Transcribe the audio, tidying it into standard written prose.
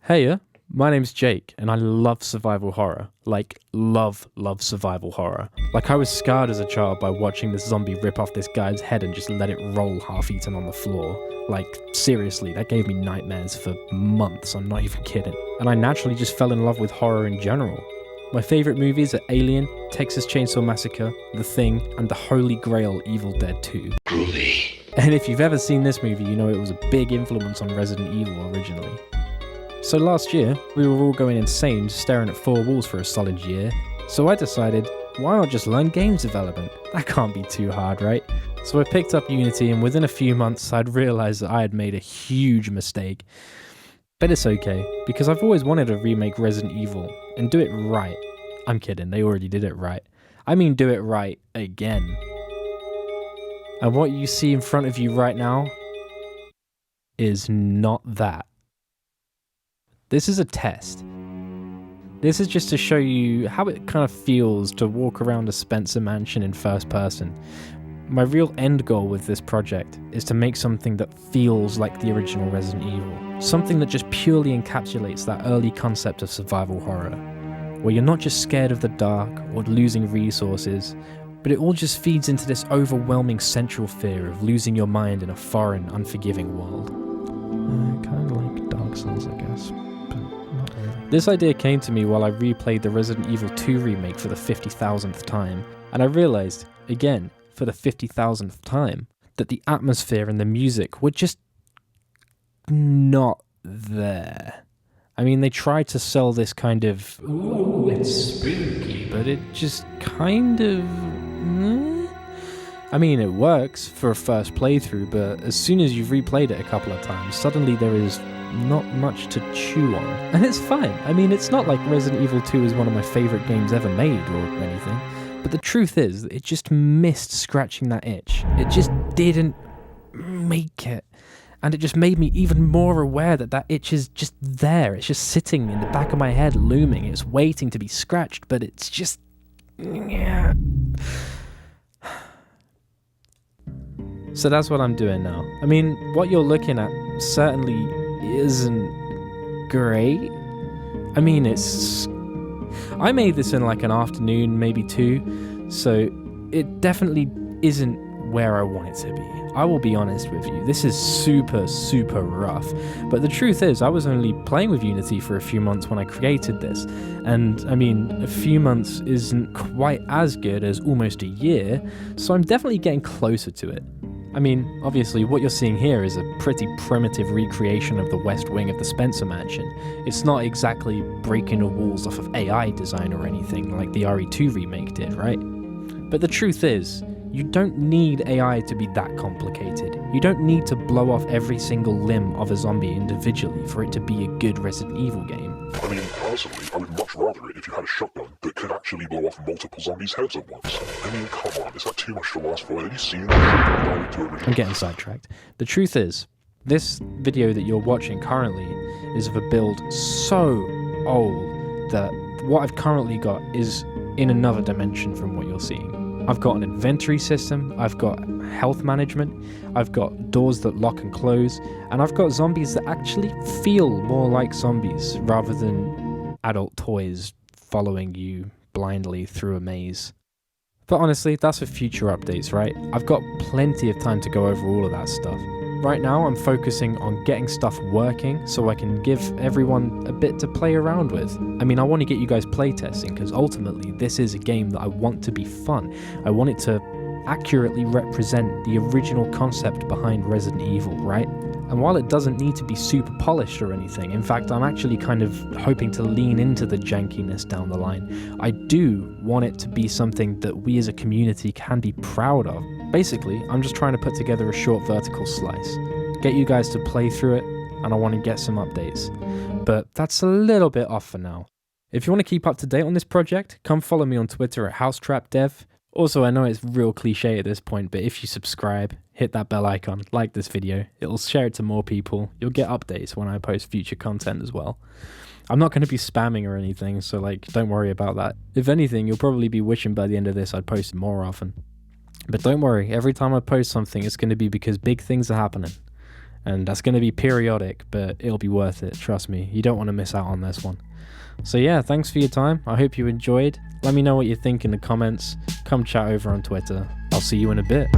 Heya, my name's Jake, and I love survival horror. Like, love survival horror. Like, I was scarred as a child by watching this zombie rip off this guy's head and just let it roll half-eaten on the floor. Like, seriously, that gave me nightmares for months, I'm not even kidding. And I naturally just fell in love with horror in general. My favourite movies are Alien, Texas Chainsaw Massacre, The Thing, and the holy grail Evil Dead 2. Groovy. And if you've ever seen this movie, you know it was a big influence on Resident Evil originally. So last year, we were all going insane staring at four walls for a solid year, so I decided, why not just learn games development? That can't be too hard, right? So I picked up Unity, and within a few months I'd realised that I had made a huge mistake. But it's okay, because I've always wanted to remake Resident Evil, and do it right. I'm kidding, they already did it right. I mean do it right again. And what you see in front of you right now is not that. This is a test. This is just to show you how it kind of feels to walk around a Spencer mansion in first person. My real end goal with this project is to make something that feels like the original Resident Evil. Something that just purely encapsulates that early concept of survival horror, where you're not just scared of the dark or losing resources, but it all just feeds into this overwhelming central fear of losing your mind in a foreign, unforgiving world. Kind of like Dark Souls, I guess. This idea came to me while I replayed the Resident Evil 2 remake for the 50,000th time, and I realised, again, for the 50,000th time, that the atmosphere and the music were just not there. I mean, they tried to sell this kind of, ooh, it's spooky, but it just kind of... I mean, it works for a first playthrough, but as soon as you've replayed it a couple of times, suddenly there is not much to chew on. And it's fine. I mean, it's not like Resident Evil 2 is one of my favourite games ever made or anything, but the truth is, it just missed scratching that itch. It just didn't make it. And it just made me even more aware that that itch is just there. It's just sitting in the back of my head, looming. It's waiting to be scratched, but it's just... yeah. So that's what I'm doing now. I mean, what you're looking at certainly isn't great. I mean, I made this in like an afternoon, maybe two, so it definitely isn't where I want it to be. I will be honest with you, this is super rough, but the truth is I was only playing with Unity for a few months when I created this, and I mean, a few months isn't quite as good as almost a year, so I'm definitely getting closer to it. I mean, obviously, what you're seeing here is a pretty primitive recreation of the west wing of the Spencer mansion. It's not exactly breaking the walls off of AI design or anything like the RE2 remake did, right? But the truth is, you don't need AI to be that complicated. You don't need to blow off every single limb of a zombie individually for it to be a good Resident Evil game. I mean, personally, I would much rather it if you had a shotgun that could actually blow off multiple zombies' heads at once. I mean, come on, is that too much to ask for? Have you seen that? I'm getting sidetracked. The truth is, this video that you're watching currently is of a build so old that what I've currently got is in another dimension from what you're seeing. I've got an inventory system, I've got health management, I've got doors that lock and close, and I've got zombies that actually feel more like zombies rather than adult toys following you blindly through a maze. But honestly, that's for future updates, right? I've got plenty of time to go over all of that stuff. Right now, I'm focusing on getting stuff working so I can give everyone a bit to play around with. I mean, I want to get you guys playtesting because ultimately this is a game that I want to be fun. I want it to accurately represent the original concept behind Resident Evil, right? And while it doesn't need to be super polished or anything, in fact, I'm actually kind of hoping to lean into the jankiness down the line. I do want it to be something that we as a community can be proud of. Basically, I'm just trying to put together a short vertical slice, get you guys to play through it, and I want to get some updates. But that's a little bit off for now. If you want to keep up to date on this project, come follow me on Twitter at HouseTrapDev. Also, I know it's real cliche at this point, but if you subscribe, hit that bell icon, like this video, it'll share it to more people, you'll get updates when I post future content as well. I'm not going to be spamming or anything, so like, don't worry about that. If anything, you'll probably be wishing by the end of this I'd post more often. But don't worry, every time I post something, it's going to be because big things are happening. And that's going to be periodic, but it'll be worth it. Trust me. You don't want to miss out on this one. So yeah, thanks for your time. I hope you enjoyed. Let me know what you think in the comments. Come chat over on Twitter. I'll see you in a bit.